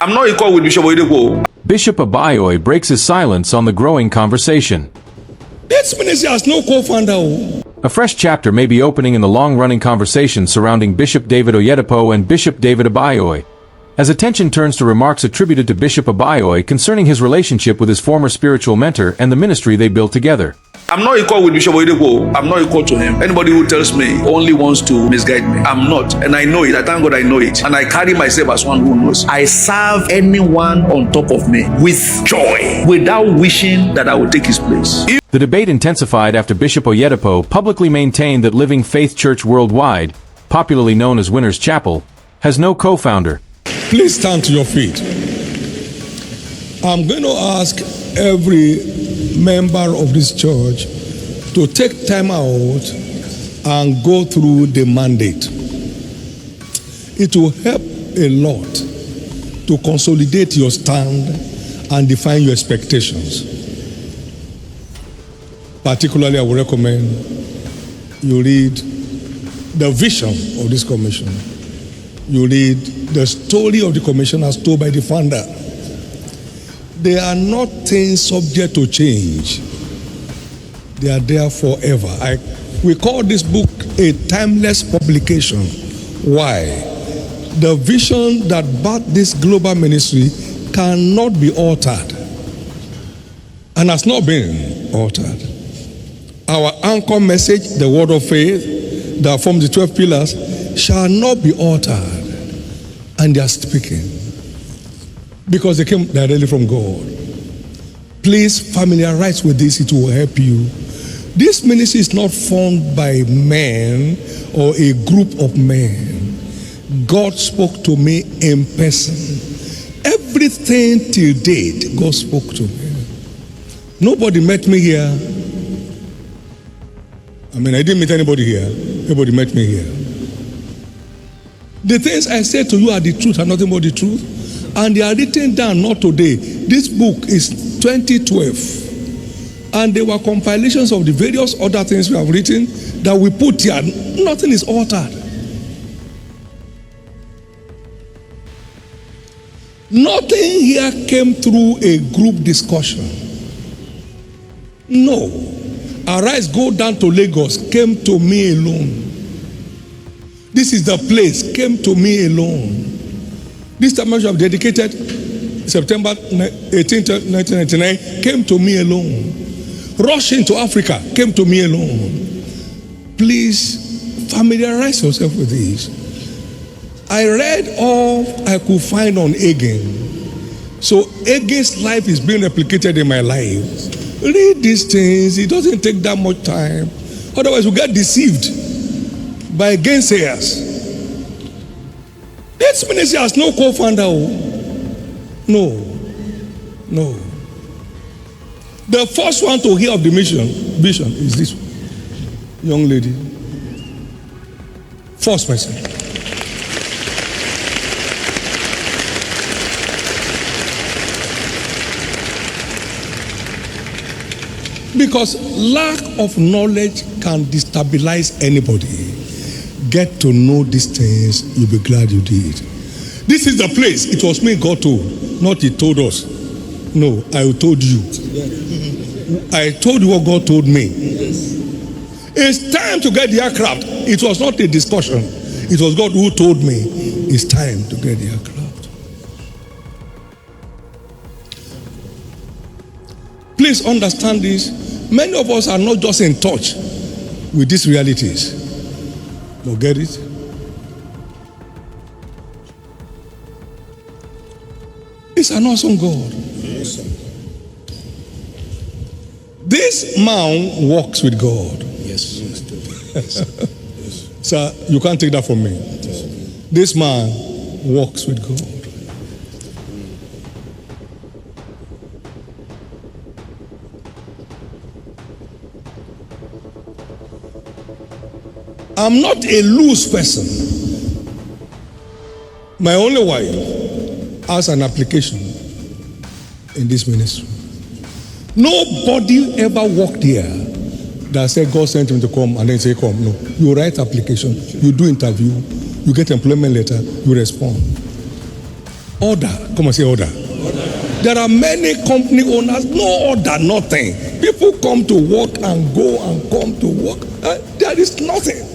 I'm not equal with Bishop Oyedepo. Bishop Abioye breaks his silence on the growing conversation. This ministry has no co-founder. A fresh chapter may be opening in the long-running conversation surrounding Bishop David Oyedepo and Bishop David Abioye, as attention turns to remarks attributed to Bishop Abioye concerning his relationship with his former spiritual mentor and the ministry they built together. I'm not equal with Bishop Oyedepo. I'm not equal to him. Anybody who tells me only wants to misguide me. I'm not. And I know it. I thank God I know it. And I carry myself as one who knows. I serve anyone on top of me with joy, without wishing that I would take his place. The debate intensified after Bishop Oyedepo publicly maintained that Living Faith Church Worldwide, popularly known as Winners Chapel, has no co-founder. Please stand to your feet. I'm going to ask every member of this church to take time out and go through the mandate. It will help a lot to consolidate your stand and define your expectations. Particularly, I would recommend you read the vision of this commission. You read the story of the commission as told by the founder. They are not things subject to change. They are there forever. We call this book a timeless publication. Why? The vision that birthed this global ministry cannot be altered and has not been altered. Our anchor message, the word of faith that forms the 12 pillars, shall not be altered. And they are speaking because they came directly from God. Please familiarize with this, it will help you. This ministry is not formed by men or a group of men. God spoke to me in person. Everything till date, God spoke to me. Nobody met me here. I didn't meet anybody here. Everybody met me here. The things I said to you are the truth and nothing but the truth. And they are written down not today. This book is 2012. And they were compilations of the various other things we have written that we put here. Nothing is altered. Nothing here came through a group discussion. No. Arise, go down to Lagos, came to me alone. This is the place, came to me alone. This time I have dedicated September 18th, 1999, came to me alone. Rush into Africa, came to me alone. Please familiarize yourself with this. I read all I could find on Agin. So Agin's life is being replicated in my life. Read these things, it doesn't take that much time. Otherwise we get deceived by gainsayers. This ministry has no co-founder. No. The first one to hear of the vision is this young lady. First person. Because lack of knowledge can destabilize anybody. Get to know these things, you'll be glad you did. This is the place. It was me God told, not He told us. No, I told you. I told you what God told me. It's time to get the aircraft. It was not a discussion. It was God who told me it's time to get the aircraft. Please understand this. Many of us are not just in touch with these realities. But get it? It's an awesome God. This man walks with God. Yes. Sir, you can't take that from me. This man walks with God. I'm not a loose person. My only wife has an application in this ministry. Nobody ever walked here that said God sent him to come and then say come. No. You write application, you do interview, you get employment letter, you respond. Order. Come on, say order. There are many company owners, no order, nothing. People come to work and go and come to work. There is nothing.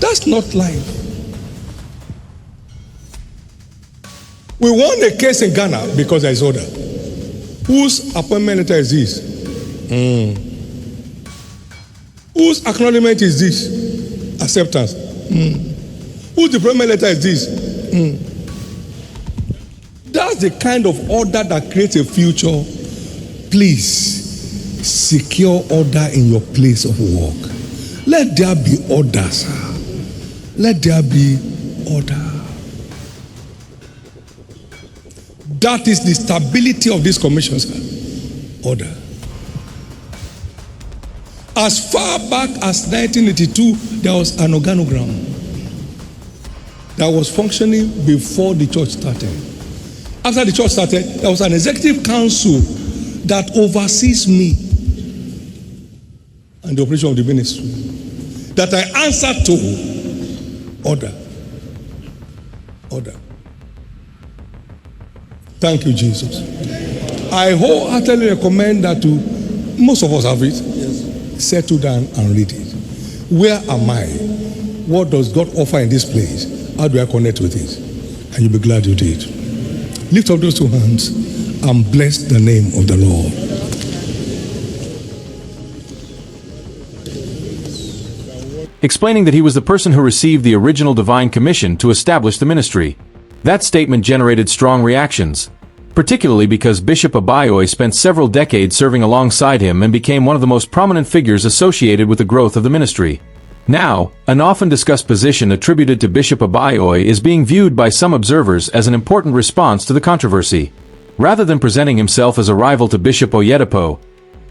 That's not life. We won a case in Ghana because there is order. Whose appointment letter is this? Whose acknowledgement is this? Acceptance. Whose deployment letter is this? That's the kind of order that creates a future. Please secure order in your place of work. Let there be order, sir. Let there be order. That is the stability of this commission, sir. Order. As far back as 1982, there was an organogram that was functioning before the church started. After the church started, there was an executive council that oversees me and the operation of the ministry, that I answer to. Order. Order. Thank you, Jesus. I wholeheartedly recommend that to most of us have it. Yes. Settle down and read it. Where am I? What does God offer in this place? How do I connect with it? And you'll be glad you did. Lift up those two hands and bless the name of the Lord. Explaining that he was the person who received the original divine commission to establish the ministry. That statement generated strong reactions, particularly because Bishop Abioye spent several decades serving alongside him and became one of the most prominent figures associated with the growth of the ministry. Now, an often discussed position attributed to Bishop Abioye is being viewed by some observers as an important response to the controversy. Rather than presenting himself as a rival to Bishop Oyedepo,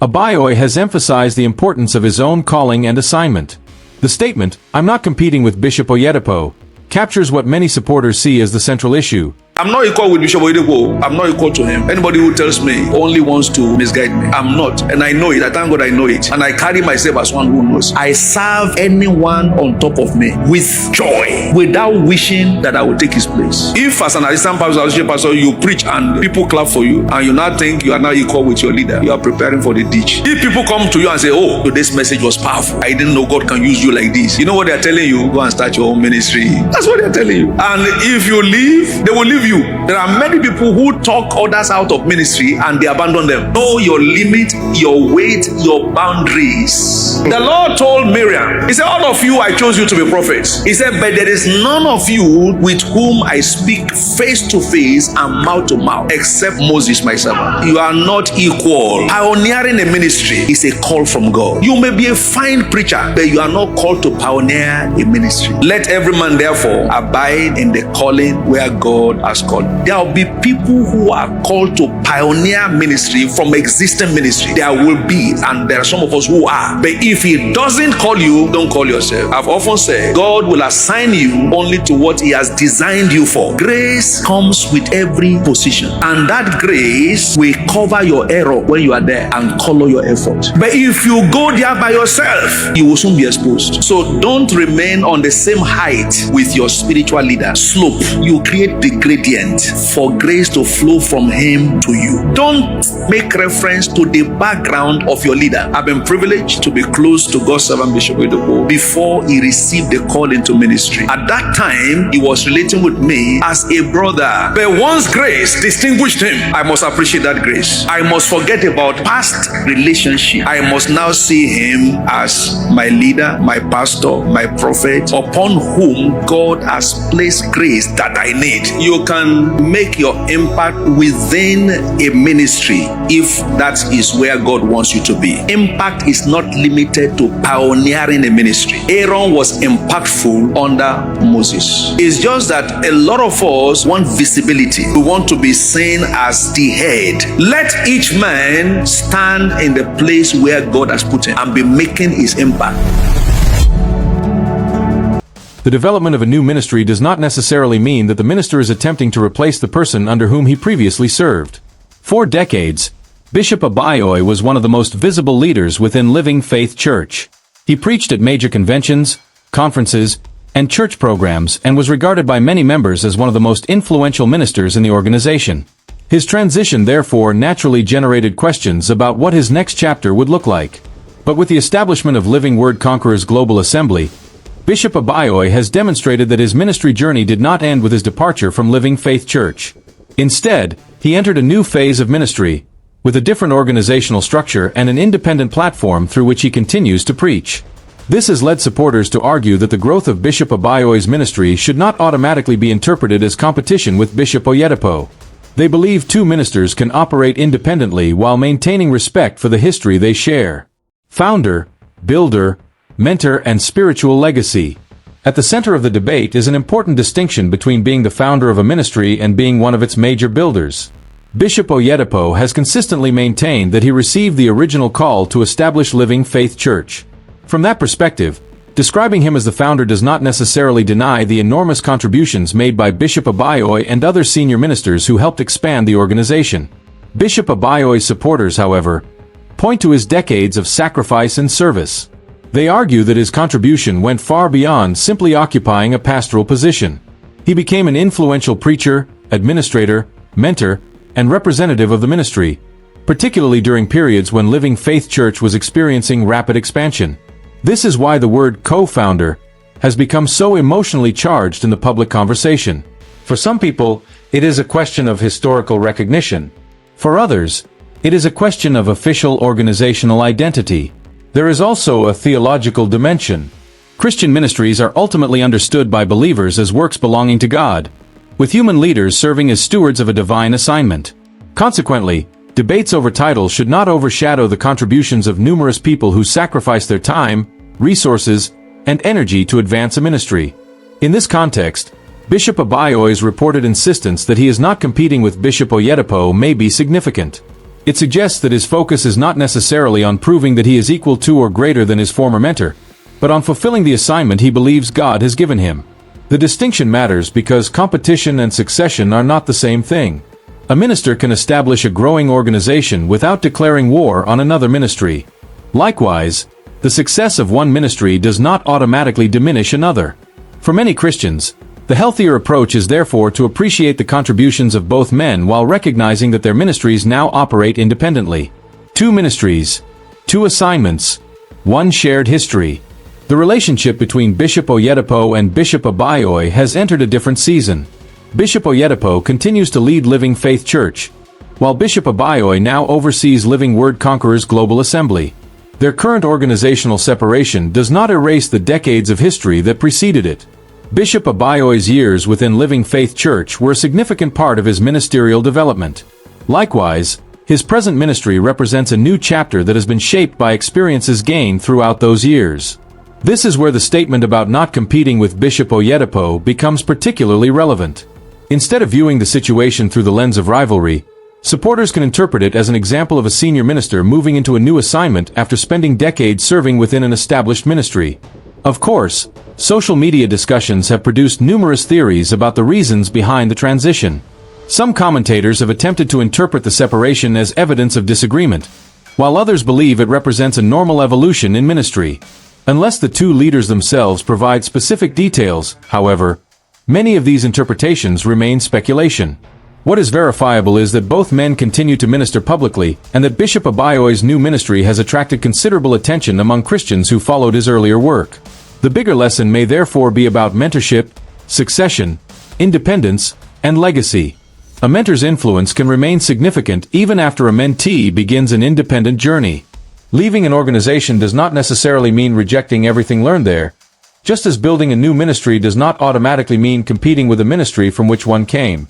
Abioye has emphasized the importance of his own calling and assignment. The statement, "I'm not competing with Bishop Oyedepo," captures what many supporters see as the central issue. I'm not equal with Bishop Oyedepo. I'm not equal to him. Anybody who tells me only wants to misguide me. I'm not. And I know it. I thank God I know it. And I carry myself as one who knows. I serve anyone on top of me with joy, without wishing that I will take his place. If as an assistant pastor, associate pastor, you preach and people clap for you, and you now think you are now equal with your leader, you are preparing for the ditch. If people come to you and say, oh, today's message was powerful, I didn't know God can use you like this. You know what they are telling you? Go and start your own ministry. That's what they are telling you. And if you leave, they will leave you. There are many people who talk others out of ministry and they abandon them. Know your limit, your weight, your boundaries. The Lord told Miriam, he said, all of you I chose you to be prophets. He said, but there is none of you with whom I speak face to face and mouth to mouth, except Moses my servant. You are not equal. Pioneering a ministry is a call from God. You may be a fine preacher, but you are not called to pioneer a ministry. Let every man therefore abide in the calling where God has called. There will be people who are called to pioneer ministry from existing ministry. There will be, and there are some of us who are. But if he doesn't call you, don't call yourself. I've often said, God will assign you only to what he has designed you for. Grace comes with every position, and that grace will cover your error when you are there and color your effort. But if you go there by yourself, you will soon be exposed. So don't remain on the same height with your spiritual leader. Slope. You create the gradient for grace to flow from him to you. Don't make reference to the background of your leader. I've been privileged to be close to God's servant Bishop Oyedepo before he received the call into ministry. At that time, he was relating with me as a brother. But once grace distinguished him, I must appreciate that grace. I must forget about past relationship. I must now see him as my leader, my pastor, my prophet, upon whom God has placed grace that I need. You can make your impact within a ministry if that is where God wants you to be. Impact is not limited to pioneering a ministry. Aaron was impactful under Moses. It's just that a lot of us want visibility. We want to be seen as the head. Let each man stand in the place where God has put him and be making his impact. The development of a new ministry does not necessarily mean that the minister is attempting to replace the person under whom he previously served. For decades, Bishop Abioye was one of the most visible leaders within Living Faith Church. He preached at major conventions, conferences, and church programs and was regarded by many members as one of the most influential ministers in the organization. His transition therefore naturally generated questions about what his next chapter would look like. But with the establishment of Living Word Conquerors Global Assembly, Bishop Abioye has demonstrated that his ministry journey did not end with his departure from Living Faith Church. Instead, he entered a new phase of ministry, with a different organizational structure and an independent platform through which he continues to preach. This has led supporters to argue that the growth of Bishop Abioye's ministry should not automatically be interpreted as competition with Bishop Oyedepo. They believe two ministers can operate independently while maintaining respect for the history they share. Founder, builder, mentor, and spiritual legacy. At the center of the debate is an important distinction between being the founder of a ministry and being one of its major builders. Bishop Oyedepo has consistently maintained that he received the original call to establish Living Faith Church. From that perspective, describing him as the founder does not necessarily deny the enormous contributions made by Bishop Abioye and other senior ministers who helped expand the organization. Bishop Abioye's supporters, however, point to his decades of sacrifice and service. They argue that his contribution went far beyond simply occupying a pastoral position. He became an influential preacher, administrator, mentor, and representative of the ministry, particularly during periods when Living Faith Church was experiencing rapid expansion. This is why the word co-founder has become so emotionally charged in the public conversation. For some people, it is a question of historical recognition. For others, it is a question of official organizational identity. There is also a theological dimension. Christian ministries are ultimately understood by believers as works belonging to God, with human leaders serving as stewards of a divine assignment. Consequently, debates over titles should not overshadow the contributions of numerous people who sacrifice their time, resources, and energy to advance a ministry. In this context, Bishop Abioye's reported insistence that he is not competing with Bishop Oyedepo may be significant. It suggests that his focus is not necessarily on proving that he is equal to or greater than his former mentor, but on fulfilling the assignment he believes God has given him. The distinction matters because competition and succession are not the same thing. A minister can establish a growing organization without declaring war on another ministry. Likewise, the success of one ministry does not automatically diminish another. For many Christians, the healthier approach is therefore to appreciate the contributions of both men while recognizing that their ministries now operate independently. Two ministries, two assignments, one shared history. The relationship between Bishop Oyedepo and Bishop Abioye has entered a different season. Bishop Oyedepo continues to lead Living Faith Church, while Bishop Abioye now oversees Living Word Conquerors Global Assembly. Their current organizational separation does not erase the decades of history that preceded it. Bishop Abioye's years within Living Faith Church were a significant part of his ministerial development. Likewise, his present ministry represents a new chapter that has been shaped by experiences gained throughout those years. This is where the statement about not competing with Bishop Oyedepo becomes particularly relevant. Instead of viewing the situation through the lens of rivalry, supporters can interpret it as an example of a senior minister moving into a new assignment after spending decades serving within an established ministry. Of course, social media discussions have produced numerous theories about the reasons behind the transition. Some commentators have attempted to interpret the separation as evidence of disagreement, while others believe it represents a normal evolution in ministry. Unless the two leaders themselves provide specific details, however, many of these interpretations remain speculation. What is verifiable is that both men continue to minister publicly, and that Bishop Abioye's new ministry has attracted considerable attention among Christians who followed his earlier work. The bigger lesson may therefore be about mentorship, succession, independence, and legacy. A mentor's influence can remain significant even after a mentee begins an independent journey. Leaving an organization does not necessarily mean rejecting everything learned there, just as building a new ministry does not automatically mean competing with the ministry from which one came.